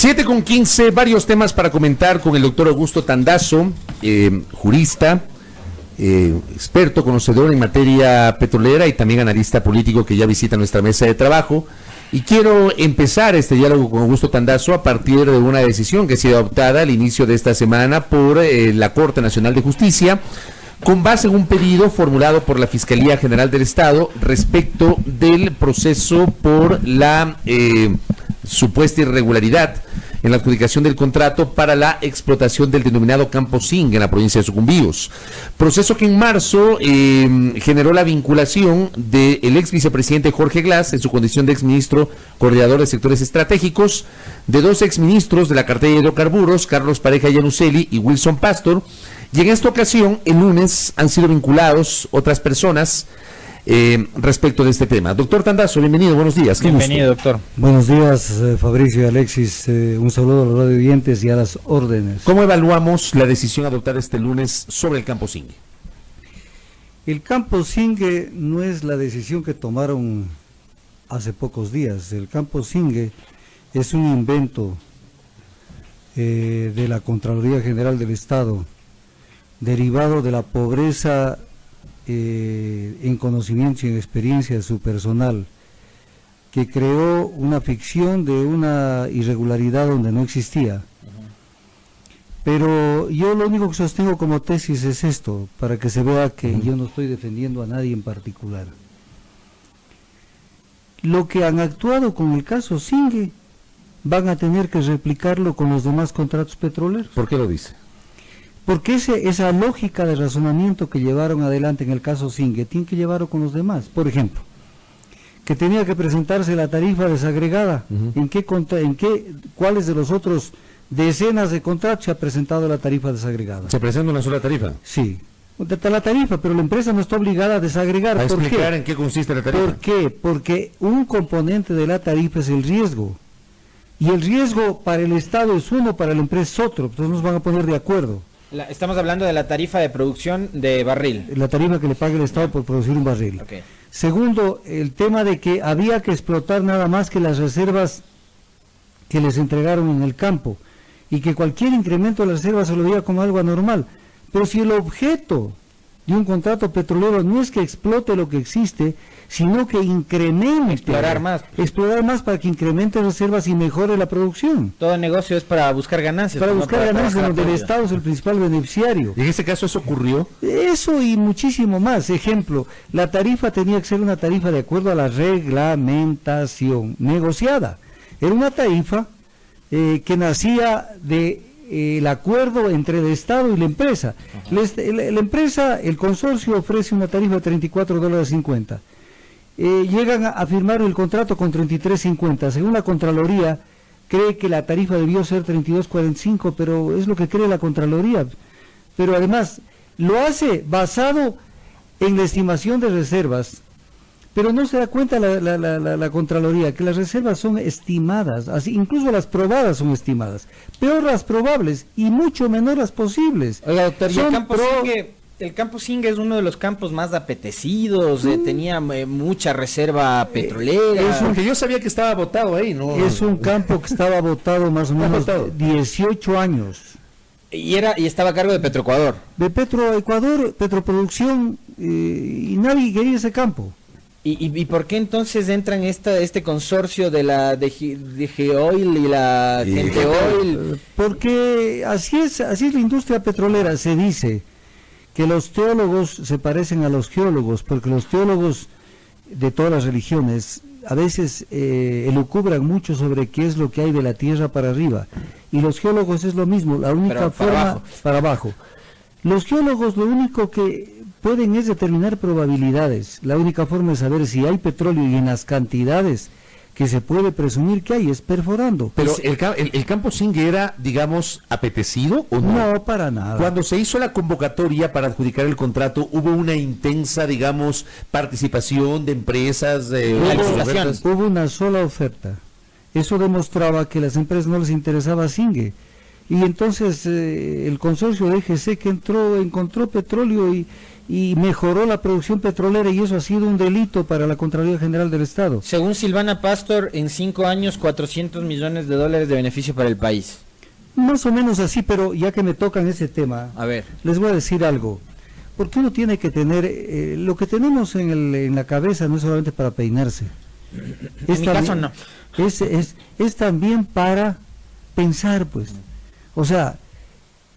7:15, varios temas para comentar con el doctor Augusto Tandazo, jurista, experto, conocedor en materia petrolera y también analista político que ya visita nuestra mesa de trabajo. Y quiero empezar este diálogo con Augusto Tandazo a partir de una decisión que ha sido adoptada al inicio de esta semana por la Corte Nacional de Justicia, con base en un pedido formulado por la Fiscalía General del Estado respecto del proceso por la supuesta irregularidad en la adjudicación del contrato para la explotación del denominado Campo Zinc en la provincia de Sucumbíos. Proceso que en marzo generó la vinculación del ex vicepresidente Jorge Glass, en su condición de exministro coordinador de sectores estratégicos, de dos exministros de la cartera de hidrocarburos, Carlos Pareja Yanuseli y Wilson Pastor, y en esta ocasión, el lunes, han sido vinculados otras personas respecto de este tema. Doctor Tandazo, bienvenido, buenos días. Bienvenido, doctor. Buenos días, Fabricio y Alexis. Un saludo a los radio oyentes y a las órdenes. ¿Cómo evaluamos la decisión adoptada este lunes sobre el Campo Zinc? El Campo Zinc no es la decisión que tomaron hace pocos días. El Campo Zinc es un invento de la Contraloría General del Estado, derivado de la pobreza en conocimiento y en experiencia de su personal, que creó una ficción de una irregularidad donde no existía. Pero yo lo único que sostengo como tesis es esto, para que se vea que yo no estoy defendiendo a nadie en particular. Lo que han actuado con el caso Zinc van a tener que replicarlo con los demás contratos petroleros. ¿Por qué lo dice? Porque esa lógica de razonamiento que llevaron adelante en el caso Zinc tiene que llevarlo con los demás. Por ejemplo, que tenía que presentarse la tarifa desagregada. ¿Cuáles de los otros decenas de contratos se ha presentado la tarifa desagregada? ¿Se presenta una sola tarifa? Sí, está la tarifa, pero la empresa no está obligada a desagregar. ¿A explicar en qué consiste la tarifa? ¿Por qué? Porque un componente de la tarifa es el riesgo. Y el riesgo para el Estado es uno, para la empresa es otro. Entonces nos van a poner de acuerdo. Estamos hablando de la tarifa de producción de barril. La tarifa que le paga el Estado por producir un barril. Okay. Segundo, el tema de que había que explotar nada más que las reservas que les entregaron en el campo y que cualquier incremento de las reservas se lo veía como algo anormal. Pero si el objeto de un contrato petrolero no es que explote lo que existe, sino que incremente. Explorar más para que incremente reservas y mejore la producción. Todo negocio es para buscar ganancias. Para buscar ganancias, donde el Estado es el principal beneficiario. ¿Y en este caso eso ocurrió? Eso y muchísimo más. Ejemplo, la tarifa tenía que ser una tarifa de acuerdo a la reglamentación negociada. Era una tarifa que nacía de el acuerdo entre el Estado y la empresa. La empresa, el consorcio ofrece una tarifa de $34.50. Llegan a firmar el contrato con $33.50. Según la Contraloría, cree que la tarifa debió ser $32.45, pero es lo que cree la Contraloría. Pero además, lo hace basado en la estimación de reservas, pero no se da cuenta la Contraloría que las reservas son estimadas, así incluso las probadas son estimadas, peor las probables y mucho menor las posibles. Oiga, doctor, el Campo Zinc es uno de los campos más apetecidos, tenía mucha reserva petrolera. Porque yo sabía que estaba votado ahí, ¿no? Es un campo que estaba votado más o menos 18 años. Y estaba a cargo de Petroecuador. De Petroecuador, Petroproducción, y nadie quería ese campo. ¿Y por qué entonces entran este consorcio de la DG Oil y la Gente Oil? Porque así es la industria petrolera. Se dice que los teólogos se parecen a los geólogos, porque los teólogos de todas las religiones a veces elucubran mucho sobre qué es lo que hay de la tierra para arriba, y los geólogos es lo mismo, la única forma para abajo. Los geólogos lo único que pueden es determinar probabilidades. La única forma de saber si hay petróleo y en las cantidades que se puede presumir que hay es perforando. Pero el Campo Zinc era, digamos, apetecido o no? No, para nada. Cuando se hizo la convocatoria para adjudicar el contrato, hubo una intensa, digamos, participación de empresas. Hubo una sola oferta. Eso demostraba que a las empresas no les interesaba Zinc. y entonces el consorcio de EGC que encontró petróleo y mejoró la producción petrolera, y eso ha sido un delito para la Contraloría General del Estado. Según Silvana Pastor, en 5 años, $400 millones de beneficio para el país. Más o menos así, pero ya que me tocan ese tema, A ver. les voy a decir algo. Porque uno tiene que tener, lo que tenemos en la cabeza no es solamente para peinarse. En mi caso no. Es también para pensar, pues. O sea,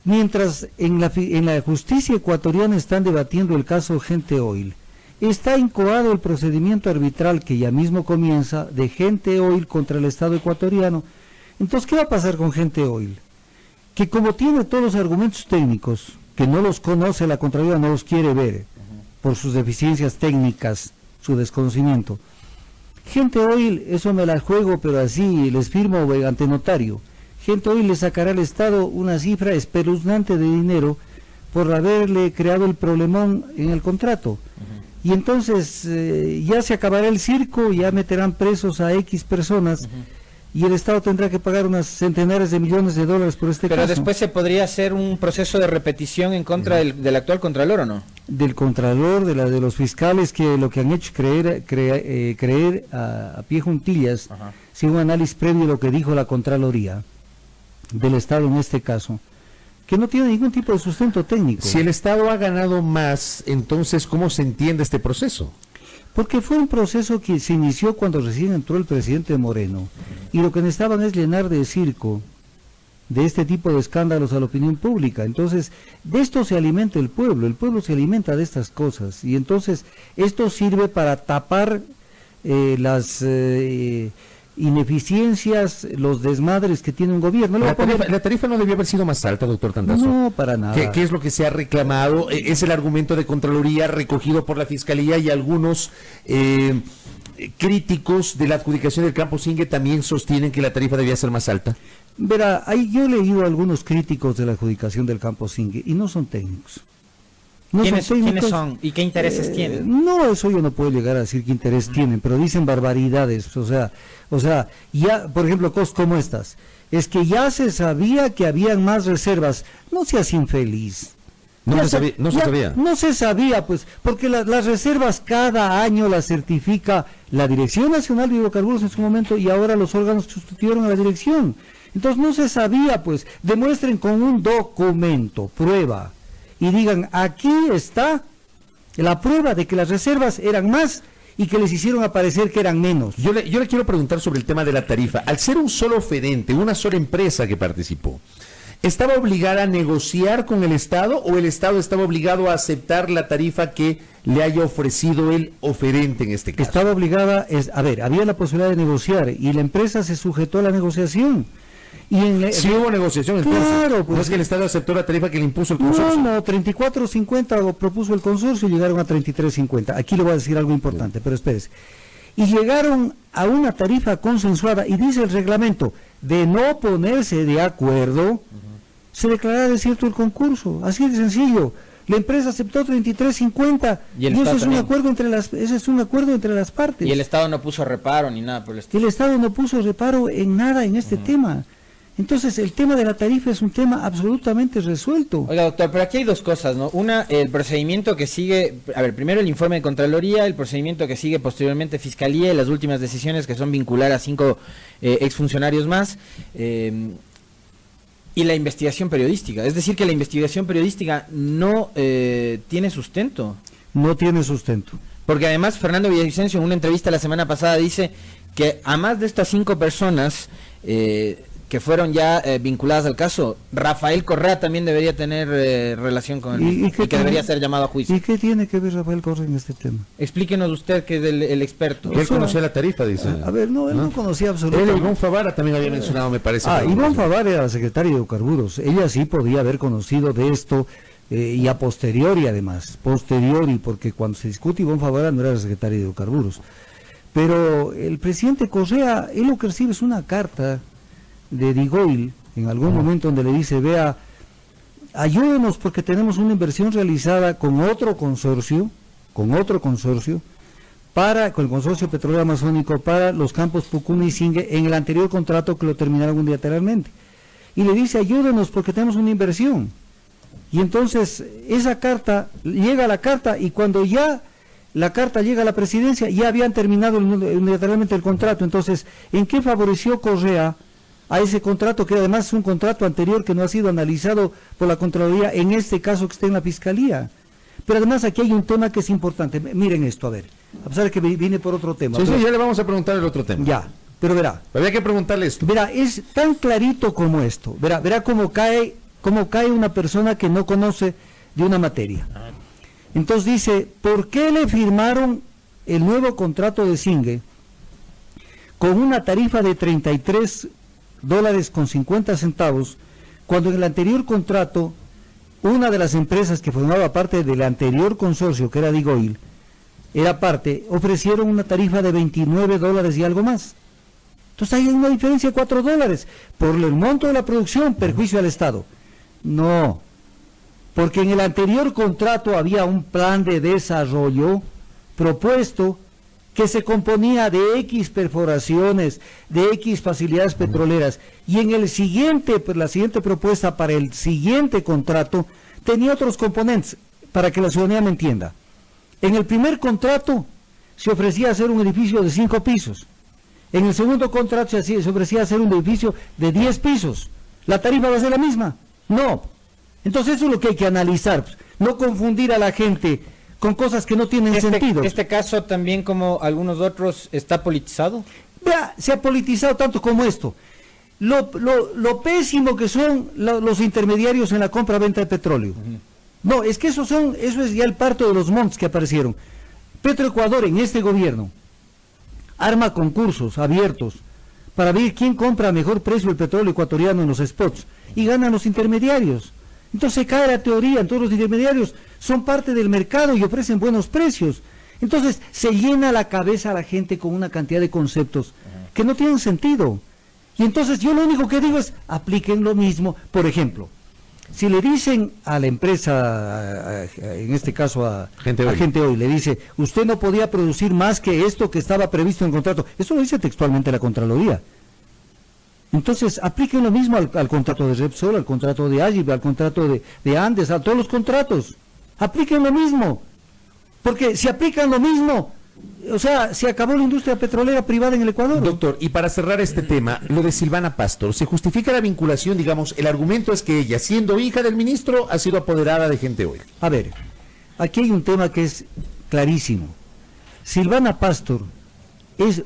mientras en la justicia ecuatoriana están debatiendo el caso Gente Oil, está incoado el procedimiento arbitral que ya mismo comienza de Gente Oil contra el Estado ecuatoriano. Entonces, ¿qué va a pasar con Gente Oil? Que como tiene todos los argumentos técnicos, que no los conoce la Contraloría, no los quiere ver, por sus deficiencias técnicas, su desconocimiento. Gente Oil, eso me la juego, pero así les firmo ante notario. Gente Oil le sacará al Estado una cifra espeluznante de dinero por haberle creado el problemón en el contrato. Y entonces ya se acabará el circo, ya meterán presos a X personas, y el Estado tendrá que pagar unas centenares de millones de dólares por este caso. Pero después se podría hacer un proceso de repetición en contra del actual Contralor, ¿o no? Del Contralor, de los fiscales, que lo que han hecho creer a pie juntillas, sin un análisis previo de lo que dijo la Contraloría del Estado en este caso, que no tiene ningún tipo de sustento técnico. Si el Estado ha ganado más, entonces, ¿cómo se entiende este proceso? Porque fue un proceso que se inició cuando recién entró el presidente Moreno, y lo que necesitaban es llenar de circo, de este tipo de escándalos a la opinión pública. Entonces, de esto se alimenta el pueblo se alimenta de estas cosas, y entonces esto sirve para tapar las ineficiencias, los desmadres que tiene un gobierno. La tarifa no debió haber sido más alta, doctor Tandazo. No, para nada. ¿Qué es lo que se ha reclamado? Es el argumento de Contraloría recogido por la Fiscalía, y algunos críticos de la adjudicación del Campo Singue también sostienen que la tarifa debía ser más alta. Verá, yo he leído a algunos críticos de la adjudicación del Campo Singue y no son técnicos. ¿Quiénes son y qué intereses tienen? No, eso yo no puedo llegar a decir qué interés tienen, pero dicen barbaridades. O sea, ya, por ejemplo, cosas como estas. Es que ya se sabía que habían más reservas. No seas infeliz. No se sabía, pues, porque las reservas cada año las certifica la Dirección Nacional de Hidrocarburos en su momento, y ahora los órganos que sustituyeron a la dirección. Entonces no se sabía, pues. Demuestren con un documento, prueba, y digan, aquí está la prueba de que las reservas eran más y que les hicieron aparecer que eran menos. Yo le quiero preguntar sobre el tema de la tarifa. Al ser un solo oferente, una sola empresa que participó, ¿estaba obligada a negociar con el Estado, o el Estado estaba obligado a aceptar la tarifa que le haya ofrecido el oferente en este caso? Estaba obligada, había la posibilidad de negociar, y la empresa se sujetó a la negociación. Sí hubo negociación, entonces. Claro, pues, no es que el Estado aceptó la tarifa que le impuso el consorcio. No, 34.50 propuso el consorcio y llegaron a 33.50. Aquí le voy a decir algo importante, pero espérese. Y llegaron a una tarifa consensuada, y dice el reglamento, de no ponerse de acuerdo, se declarará desierto el concurso. Así de sencillo. La empresa aceptó 33.50 y eso es un acuerdo entre las partes. Y el Estado no puso reparo ni nada por el estilo. El Estado no puso reparo en nada en este tema. Entonces, el tema de la tarifa es un tema absolutamente resuelto. Oiga, doctor, pero aquí hay dos cosas, ¿no? Una, el procedimiento que sigue, primero el informe de Contraloría, el procedimiento que sigue posteriormente Fiscalía, y las últimas decisiones que son vincular a 5 exfuncionarios más, y la investigación periodística. Es decir, que la investigación periodística no tiene sustento. No tiene sustento. Porque además Fernando Villavicencio en una entrevista la semana pasada dice que a más de estas 5 personas que fueron ya vinculadas al caso, Rafael Correa también debería tener relación con él, y que debería ser llamado a juicio. ¿Y qué tiene que ver Rafael Correa en este tema? Explíquenos usted, que es el experto. Él conocía la tarifa, dice. A ver, no, él no conocía absolutamente. Ivonne Favara también había mencionado, me parece. Ivonne Favara era la secretaria de Hidrocarburos. Ella sí podía haber conocido de esto, y a posteriori además, porque cuando se discute Ivonne Favara no era la secretaria de Hidrocarburos. Pero el presidente Correa, él lo que recibe es una carta de Digoil en algún momento, donde le dice, vea, ayúdenos porque tenemos una inversión realizada con otro consorcio, con el consorcio petrolero amazónico, para los campos Pucuna y Singue, en el anterior contrato que lo terminaron unilateralmente. y le dice ayúdenos porque tenemos una inversión. Y entonces esa carta, llega la carta y cuando ya la carta llega a la presidencia ya habían terminado unilateralmente el contrato. Entonces, ¿en qué favoreció Correa a ese contrato que además es un contrato anterior que no ha sido analizado por la Contraloría, en este caso que está en la Fiscalía? Pero además aquí hay un tema que es importante. Miren esto, a ver, a pesar de que viene por otro tema. Sí, pero, sí, ya le vamos a preguntar el otro tema. Ya, pero verá. Había que preguntarle esto. Verá, es tan clarito como esto. Verá cómo cae una persona que no conoce de una materia. Entonces dice, ¿por qué le firmaron el nuevo contrato de Zingue con una tarifa de $33.50 cuando en el anterior contrato una de las empresas que formaba parte del anterior consorcio, que era Digoil, era parte, ofrecieron una tarifa de $29 y algo más? Entonces hay una diferencia de $4 por el monto de la producción, perjuicio al Estado. No, porque en el anterior contrato había un plan de desarrollo propuesto que se componía de X perforaciones, de X facilidades petroleras, y en el siguiente, pues la siguiente propuesta para el siguiente contrato tenía otros componentes, para que la ciudadanía me entienda. En el primer contrato se ofrecía hacer un edificio de 5 pisos, en el segundo contrato se ofrecía hacer un edificio de 10 pisos, ¿la tarifa va a ser la misma? No. Entonces eso es lo que hay que analizar, no confundir a la gente con cosas que no tienen sentido. ¿Este caso también, como algunos otros, está politizado? Vea, se ha politizado tanto como esto. Lo pésimo que son los intermediarios en la compra-venta de petróleo. No, es que eso es ya el parto de los montes que aparecieron. Petroecuador en este gobierno arma concursos abiertos para ver quién compra a mejor precio el petróleo ecuatoriano en los spots, y ganan los intermediarios. Entonces cae la teoría, todos los intermediarios son parte del mercado y ofrecen buenos precios. Entonces se llena la cabeza a la gente con una cantidad de conceptos que no tienen sentido. Y entonces yo lo único que digo es, apliquen lo mismo. Por ejemplo, si le dicen a la empresa, en este caso a Gente Oil, le dice, usted no podía producir más que esto que estaba previsto en el contrato. Eso lo dice textualmente la Contraloría. Entonces, apliquen lo mismo al contrato de Repsol, al contrato de Agip, al contrato de Andes, a todos los contratos. Apliquen lo mismo. Porque si aplican lo mismo, o sea, se acabó la industria petrolera privada en el Ecuador. Doctor, y para cerrar este tema, lo de Silvana Pastor, ¿se justifica la vinculación? Digamos, el argumento es que ella, siendo hija del ministro, ha sido apoderada de Gente Oil. A ver, aquí hay un tema que es clarísimo. Silvana Pastor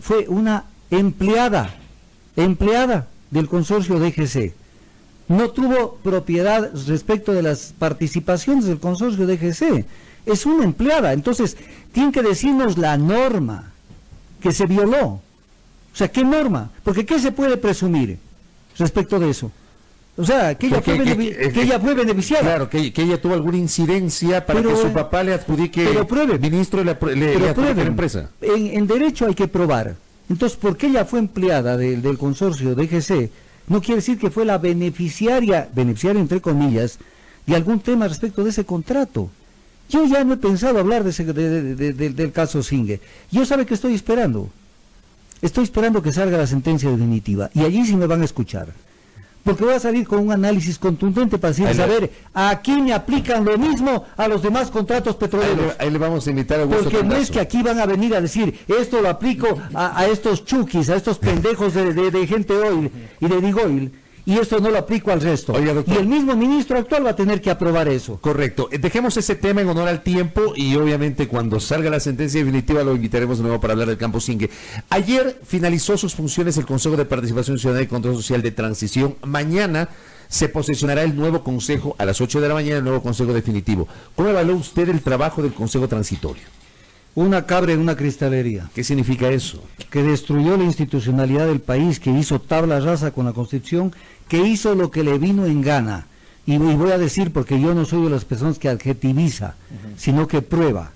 fue una empleada del consorcio DGC. No tuvo propiedad respecto de las participaciones del consorcio DGC. Es una empleada. Entonces, tienen que decirnos la norma que se violó. O sea, ¿qué norma? Porque ¿qué se puede presumir respecto de eso? O sea, que ella fue beneficiada. Claro, que ella tuvo alguna incidencia para que su papá le adjudique ministro le adjudique la empresa. En derecho hay que probar. Entonces, porque ella fue empleada del consorcio DGC, no quiere decir que fue la beneficiaria entre comillas, de algún tema respecto de ese contrato. Yo ya no he pensado hablar del caso Zingue. Yo sabe que estoy esperando que salga la sentencia definitiva, y allí sí me van a escuchar. Porque voy a salir con un análisis contundente para decir, saber, aquí me aplican lo mismo a los demás contratos petroleros. Ahí le vamos a invitar a Augusto Porque Tandazo. no es que aquí van a venir a decir, esto lo aplico a estos chukis, a estos pendejos de Gente Oil y de Digoil, y esto no lo aplico al resto. Oiga, doctor, y el mismo ministro actual va a tener que aprobar eso. Correcto. Dejemos ese tema en honor al tiempo, y obviamente cuando salga la sentencia definitiva lo invitaremos de nuevo para hablar del campo Zingue. Ayer finalizó sus funciones el Consejo de Participación Ciudadana y Control Social de Transición. Mañana se posesionará el nuevo consejo a las 8 de la mañana, el nuevo consejo definitivo. ¿Cómo evaluó usted el trabajo del consejo transitorio? Una cabra en una cristalería. ¿Qué significa eso? Que destruyó la institucionalidad del país, que hizo tabla rasa con la Constitución, que hizo lo que le vino en gana. Y voy a decir, porque yo no soy de las personas que adjetiviza, sino que prueba.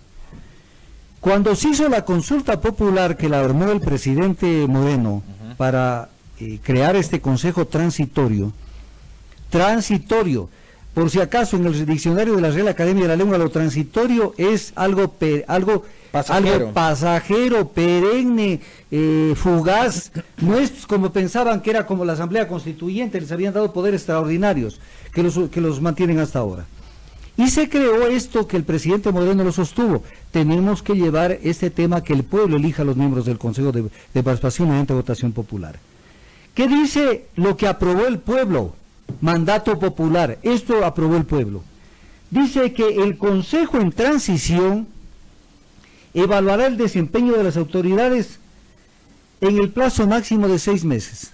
Cuando se hizo la consulta popular que la armó el presidente Moreno para crear este consejo transitorio, por si acaso en el diccionario de la Real Academia de la Lengua, lo transitorio es algo Pasajero. Algo pasajero, perenne, fugaz. No es como pensaban que era como la Asamblea Constituyente, les habían dado poderes extraordinarios que los mantienen hasta ahora. Y se creó esto que el presidente Moreno lo sostuvo. Tenemos que llevar este tema que el pueblo elija a los miembros del Consejo de Participación mediante votación popular. ¿Qué dice lo que aprobó el pueblo? Mandato popular. Esto aprobó el pueblo. Dice que el Consejo en transición evaluará el desempeño de las autoridades en el plazo máximo de 6 meses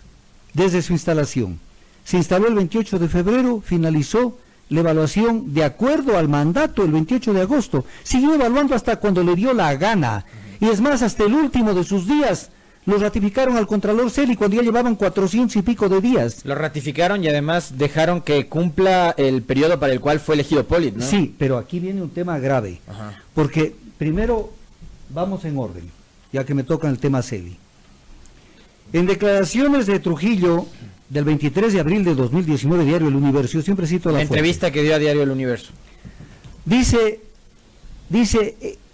desde su instalación. Se instaló el 28 de febrero, finalizó la evaluación de acuerdo al mandato el 28 de agosto. Siguió evaluando hasta cuando le dio la gana. Y es más, hasta el último de sus días lo ratificaron al Contralor Celi cuando ya llevaban 400 y pico de días. Lo ratificaron y además dejaron que cumpla el periodo para el cual fue elegido Polit, ¿no? Sí, pero aquí viene un tema grave. Ajá. Porque primero vamos en orden, ya que me toca el tema Celi. En declaraciones de Trujillo del 23 de abril de 2019, diario El Universo, yo siempre cito la entrevista que dio a diario El Universo.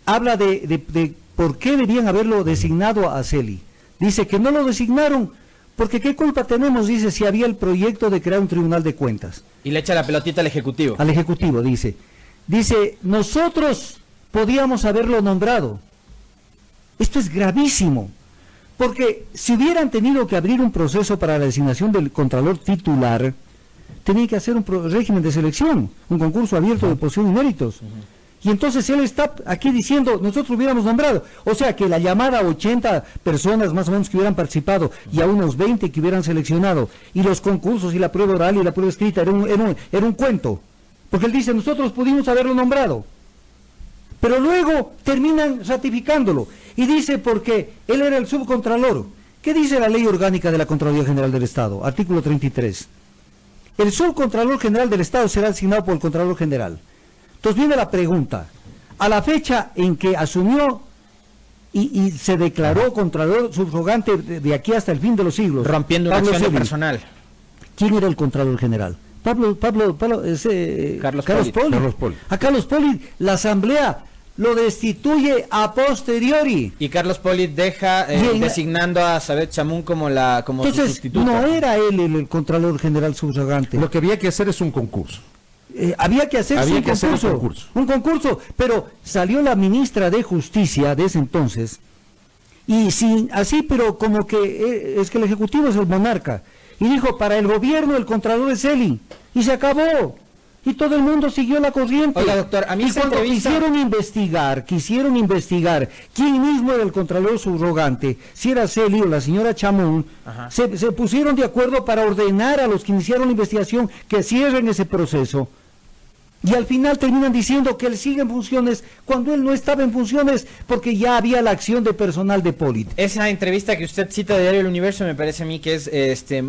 Habla de por qué debían haberlo designado a Celi. Dice que no lo designaron porque qué culpa tenemos, dice, si había el proyecto de crear un tribunal de cuentas. Y le echa la pelotita al Ejecutivo. Al Ejecutivo, dice. Dice, nosotros podíamos haberlo nombrado. Esto es gravísimo. Porque si hubieran tenido que abrir un proceso para la designación del Contralor titular, tenían que hacer un régimen de selección, un concurso abierto de posición y méritos. Y entonces él está aquí diciendo, nosotros hubiéramos nombrado. O sea que la llamada 80 personas más o menos que hubieran participado y a unos 20 que hubieran seleccionado, y los concursos y la prueba oral y la prueba escrita era un cuento. Porque él dice, nosotros pudimos haberlo nombrado. Pero luego terminan ratificándolo. Y dice porque él era el subcontralor. ¿Qué dice la Ley Orgánica de la Contraloría General del Estado? Artículo 33. El subcontralor general del Estado será designado por el Contralor General. Entonces viene la pregunta. A la fecha en que asumió y se declaró Contralor subrogante de aquí hasta el fin de los siglos, rompiendo una acción personal. ¿Quién era el Contralor General? Carlos Poli. A Carlos Poli la Asamblea lo destituye a posteriori. Y Carlos Poli deja designando a Sabet Chamún como entonces, su sustituta. No era él el Contralor General subrogante. Lo que había que hacer es un concurso. Había que hacer un concurso, pero salió la ministra de Justicia de ese entonces, y pero como que es que el Ejecutivo es el monarca, y dijo, para el gobierno el Contralor es Celi, y se acabó. Y todo el mundo siguió la corriente. Oiga, doctor, a mí y cuando quisieron investigar quién mismo era el Contralor subrogante, si era Celi o la señora Chamún, se pusieron de acuerdo para ordenar a los que iniciaron la investigación que cierren ese proceso. Y al final terminan diciendo que él sigue en funciones cuando él no estaba en funciones porque ya había la acción de personal de Polit. Esa entrevista que usted cita de Diario El Universo me parece a mí que es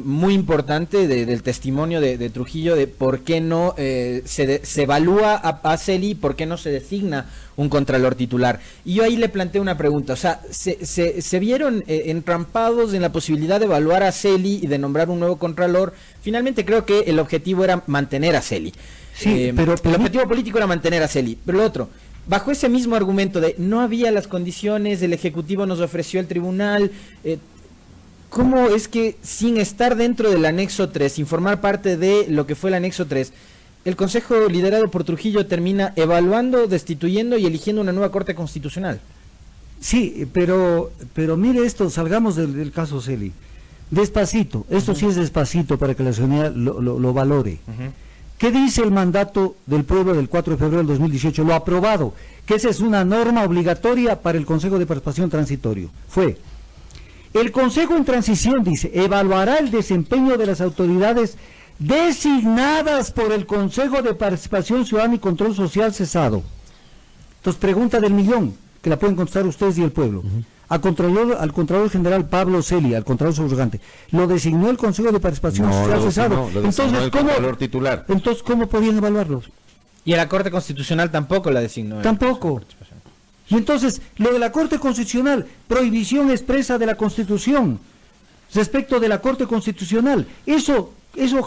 muy importante del testimonio de Trujillo de por qué no se evalúa a Celi, por qué no se designa un contralor titular. Y yo ahí le planteo una pregunta, o sea, se vieron entrampados en la posibilidad de evaluar a Celi y de nombrar un nuevo contralor. Finalmente creo que el objetivo era mantener a Celi. Sí, pero el objetivo político era mantener a Celi. Pero lo otro, bajo ese mismo argumento de no había las condiciones, el Ejecutivo nos ofreció el tribunal, ¿cómo es que sin estar dentro del anexo 3, sin formar parte de lo que fue el anexo 3, el Consejo liderado por Trujillo termina evaluando, destituyendo y eligiendo una nueva Corte Constitucional? Sí, pero mire esto, salgamos del caso Celi. Despacito, esto sí es despacito para que la ciudadanía lo valore. ¿Qué dice el mandato del pueblo del 4 de febrero del 2018? Lo aprobado, que esa es una norma obligatoria para el Consejo de Participación Transitorio. Fue, el Consejo en Transición, dice, evaluará el desempeño de las autoridades designadas por el Consejo de Participación Ciudadana y Control Social cesado. Entonces, pregunta del millón, que la pueden contestar ustedes y el pueblo. Al Contralor General Pablo Celi, al Contralor subrogante, lo designó el Consejo de Participación Social cesado. Entonces, ¿cómo podían evaluarlos? Y a la Corte Constitucional tampoco la designó. Tampoco. Y entonces, lo de la Corte Constitucional, prohibición expresa de la Constitución respecto de la Corte Constitucional, eso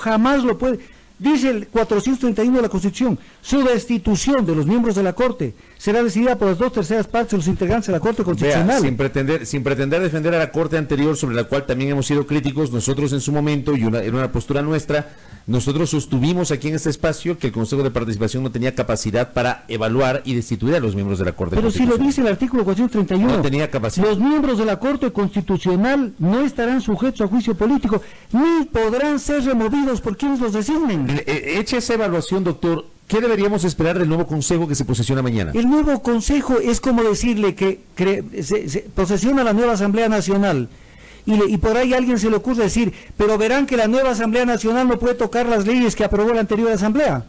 jamás lo puede. Dice el 431 de la Constitución, su destitución de los miembros de la Corte será decidida por las 2/3 partes de los integrantes de la Corte Constitucional. Vea, sin pretender defender a la Corte anterior, sobre la cual también hemos sido críticos, nosotros en su momento, y en una postura nuestra, nosotros sostuvimos aquí en este espacio que el Consejo de Participación no tenía capacidad para evaluar y destituir a los miembros de la Corte Constitucional. Pero si lo dice el artículo 431, no tenía capacidad. Los miembros de la Corte Constitucional no estarán sujetos a juicio político, ni podrán ser removidos por quienes los designen. Echa esa evaluación, doctor. ¿Qué deberíamos esperar del nuevo Consejo que se posesiona mañana? El nuevo Consejo es como decirle que se posesiona la nueva Asamblea Nacional y por ahí a alguien se le ocurre decir, pero verán que la nueva Asamblea Nacional no puede tocar las leyes que aprobó la anterior Asamblea.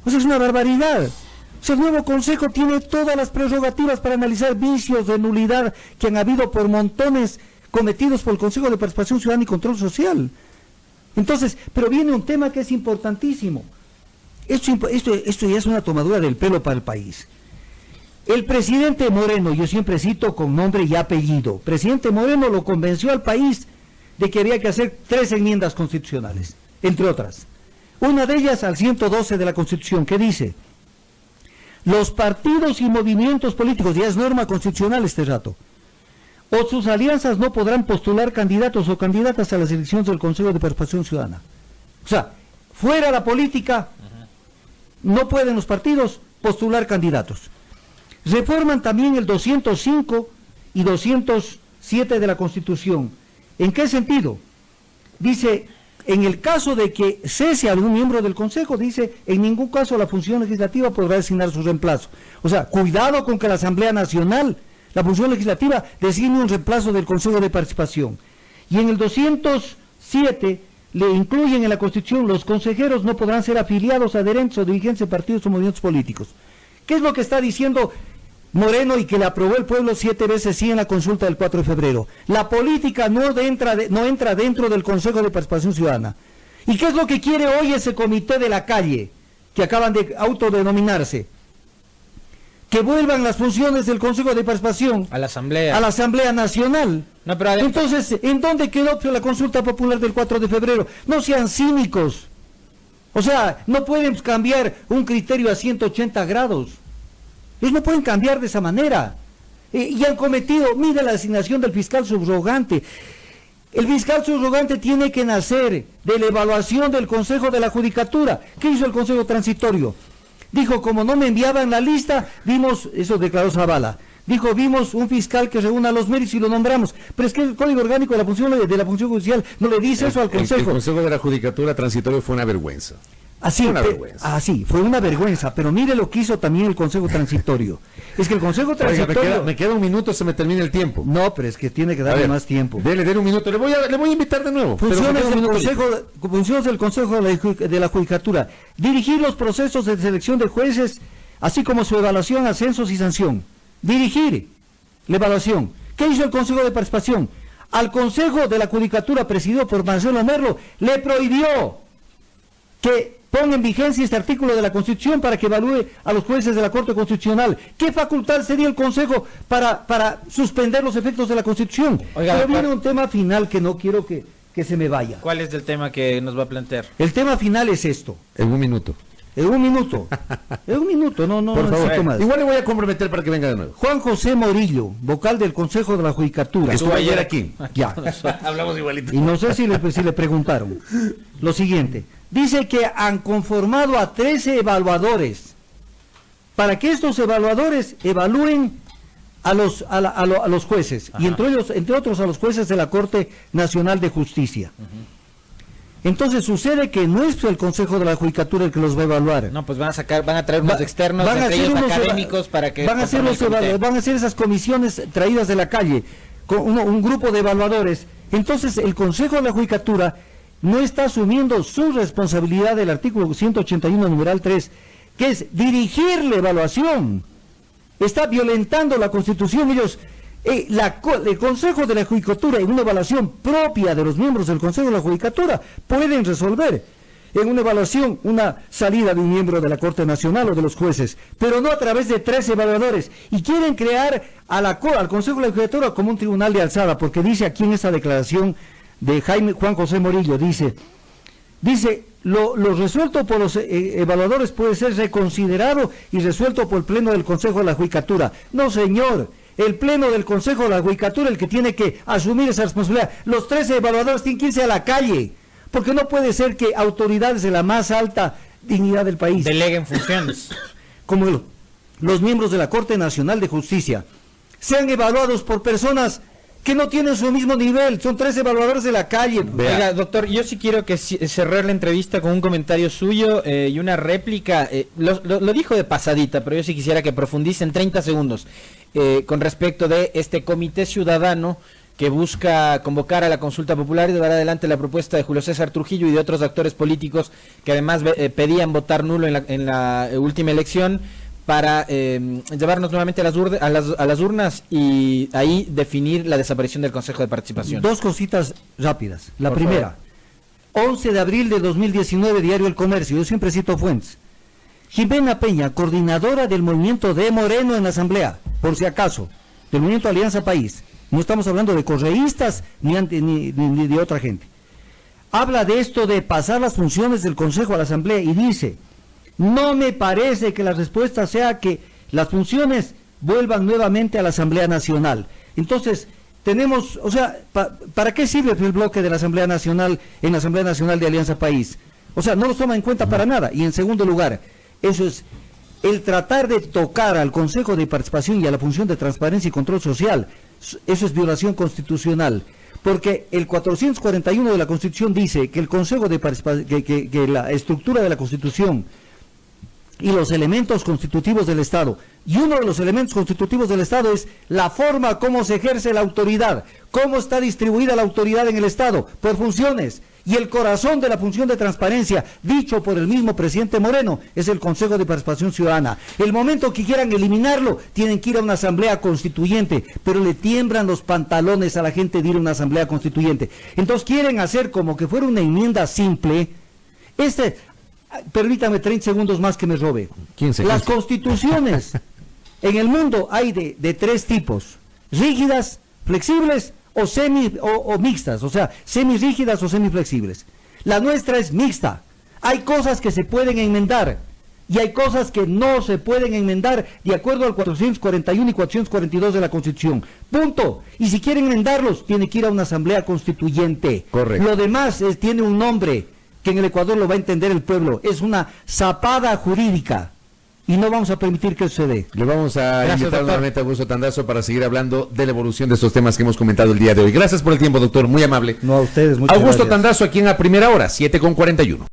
O sea, es una barbaridad. O sea, el nuevo Consejo tiene todas las prerrogativas para analizar vicios de nulidad que han habido por montones cometidos por el Consejo de Participación Ciudadana y Control Social. Entonces, pero viene un tema que es importantísimo. Esto ya es una tomadura del pelo para el país. El presidente Moreno, yo siempre cito con nombre y apellido, presidente Moreno lo convenció al país de que había que hacer 3 enmiendas constitucionales, entre otras. Una de ellas al 112 de la Constitución, que dice: los partidos y movimientos políticos, ya es norma constitucional este rato, o sus alianzas no podrán postular candidatos o candidatas a las elecciones del Consejo de Participación Ciudadana. O sea, fuera la política, no pueden los partidos postular candidatos. Reforman también el 205 y 207 de la Constitución. ¿En qué sentido? Dice, en el caso de que cese algún miembro del Consejo, dice, en ningún caso la función legislativa podrá designar su reemplazo. O sea, cuidado con que la Asamblea Nacional, la función legislativa, designe un reemplazo del Consejo de Participación. Y en el 207 le incluyen en la Constitución: los consejeros no podrán ser afiliados, adherentes o dirigentes de partidos o movimientos políticos. ¿Qué es lo que está diciendo Moreno y que le aprobó el pueblo 7 veces sí en la consulta del 4 de febrero? La política no entra dentro del Consejo de Participación Ciudadana. ¿Y qué es lo que quiere hoy ese comité de la calle, que acaban de autodenominarse? Que vuelvan las funciones del Consejo de Participación a la Asamblea Nacional. No, pero entonces, ¿en dónde quedó la consulta popular del 4 de febrero? No sean cínicos. O sea, no pueden cambiar un criterio a 180 grados. Ellos no pueden cambiar de esa manera. Y han cometido, mira la designación del fiscal subrogante. El fiscal subrogante tiene que nacer de la evaluación del Consejo de la Judicatura. ¿Qué hizo el Consejo Transitorio? Dijo, como no me enviaban la lista, eso declaró Zavala, dijo, vimos un fiscal que reúna los méritos y lo nombramos. Pero es que el Código Orgánico de la Función Judicial no le dice eso al Consejo. El Consejo de la Judicatura Transitorio fue una vergüenza. Sí, fue una vergüenza, pero mire lo que hizo también el Consejo Transitorio. Es que el Consejo Transitorio... Oiga, me queda un minuto, se me termina el tiempo. No, pero es que tiene que darle más tiempo. Dele un minuto, le voy a invitar de nuevo. Funciones del Consejo de la Judicatura: dirigir los procesos de selección de jueces, así como su evaluación, ascensos y sanción. Dirigir la evaluación. ¿Qué hizo el Consejo de Participación? Al Consejo de la Judicatura, presidido por Marcelo Merlo, le prohibió que ponga en vigencia este artículo de la Constitución para que evalúe a los jueces de la Corte Constitucional. ¿Qué facultad sería el Consejo para suspender los efectos de la Constitución? Oiga, pero viene un tema final que no quiero que se me vaya. ¿Cuál es el tema que nos va a plantear? El tema final es esto. En un minuto. En un minuto, no por favor, más. Igual le voy a comprometer para que venga de nuevo. Juan José Morillo, vocal del Consejo de la Judicatura. Estuvo ayer aquí. Ya. Hablamos igualito. Y no sé si le preguntaron. Lo siguiente, dice que han conformado a 13 evaluadores para que estos evaluadores evalúen a los jueces. Ajá. Y entre otros a los jueces de la Corte Nacional de Justicia. Entonces sucede que no es el Consejo de la Judicatura el que los va a evaluar. No, pues van a traer unos externos, aquellos académicos para que... Van a hacer esas comisiones traídas de la calle, con un grupo de evaluadores. Entonces el Consejo de la Judicatura no está asumiendo su responsabilidad del artículo 181, numeral 3, que es dirigir la evaluación. Está violentando la Constitución. Ellos... el Consejo de la Judicatura, en una evaluación propia de los miembros del Consejo de la Judicatura, pueden resolver en una evaluación una salida de un miembro de la Corte Nacional o de los jueces, pero no a través de 13 evaluadores. Y quieren crear al Consejo de la Judicatura como un tribunal de alzada, porque dice aquí en esta declaración de Juan José Morillo, dice: Dice, lo resuelto por los evaluadores puede ser reconsiderado y resuelto por el Pleno del Consejo de la Judicatura. No, señor, el Pleno del Consejo de la Judicatura el que tiene que asumir esa responsabilidad. Los 13 evaluadores tienen que irse a la calle, porque no puede ser que autoridades de la más alta dignidad del país deleguen funciones, como los miembros de la Corte Nacional de Justicia, sean evaluados por personas que no tienen su mismo nivel, son 3 evaluadores de la calle. Oiga, doctor, yo sí quiero que cerrar la entrevista con un comentario suyo y una réplica. Lo dijo de pasadita, pero yo sí quisiera que profundice en 30 segundos con respecto de este comité ciudadano que busca convocar a la consulta popular y llevar adelante la propuesta de Julio César Trujillo y de otros actores políticos que además pedían votar nulo en la última elección, para llevarnos nuevamente a las urnas y ahí definir la desaparición del Consejo de Participación. 2 cositas rápidas. La primera, 11 de abril de 2019, Diario El Comercio, yo siempre cito fuentes. Jimena Peña, coordinadora del movimiento de Moreno en la Asamblea, por si acaso, del movimiento Alianza País, no estamos hablando de correístas ni de otra gente, habla de esto de pasar las funciones del Consejo a la Asamblea y dice: no me parece que la respuesta sea que las funciones vuelvan nuevamente a la Asamblea Nacional. Entonces, tenemos, o sea, ¿para qué sirve el bloque de la Asamblea Nacional en la Asamblea Nacional de Alianza País? O sea, no los toma en cuenta para nada. Y en segundo lugar, eso es el tratar de tocar al Consejo de Participación y a la función de transparencia y control social. Eso es violación constitucional. Porque el 441 de la Constitución dice que el Consejo de Participación, que la estructura de la Constitución y los elementos constitutivos del Estado, y uno de los elementos constitutivos del Estado es la forma como se ejerce la autoridad, cómo está distribuida la autoridad en el Estado, por funciones, y el corazón de la función de transparencia, dicho por el mismo presidente Moreno, es el Consejo de Participación Ciudadana. El momento que quieran eliminarlo, tienen que ir a una asamblea constituyente, pero le tiemblan los pantalones a la gente de ir a una asamblea constituyente. Entonces quieren hacer como que fuera una enmienda simple. Permítame 30 segundos más que me robe. 15. Las constituciones en el mundo hay de 3 tipos: rígidas, flexibles o mixtas, o sea, semirrígidas o semiflexibles. La nuestra es mixta. Hay cosas que se pueden enmendar y hay cosas que no se pueden enmendar de acuerdo al 441 y 442 de la Constitución. Punto. Y si quieren enmendarlos, tiene que ir a una asamblea constituyente. Correcto. Lo demás tiene un nombre que en el Ecuador lo va a entender el pueblo. Es una zapada jurídica y no vamos a permitir que eso se dé. Le vamos a Gracias, invitar doctor. nuevamente a Augusto Tandazo para seguir hablando de la evolución de estos temas que hemos comentado el día de hoy. Gracias por el tiempo, doctor, muy amable. No, a ustedes, muchas Augusto gracias. Tandazo aquí en la primera hora, 7:41.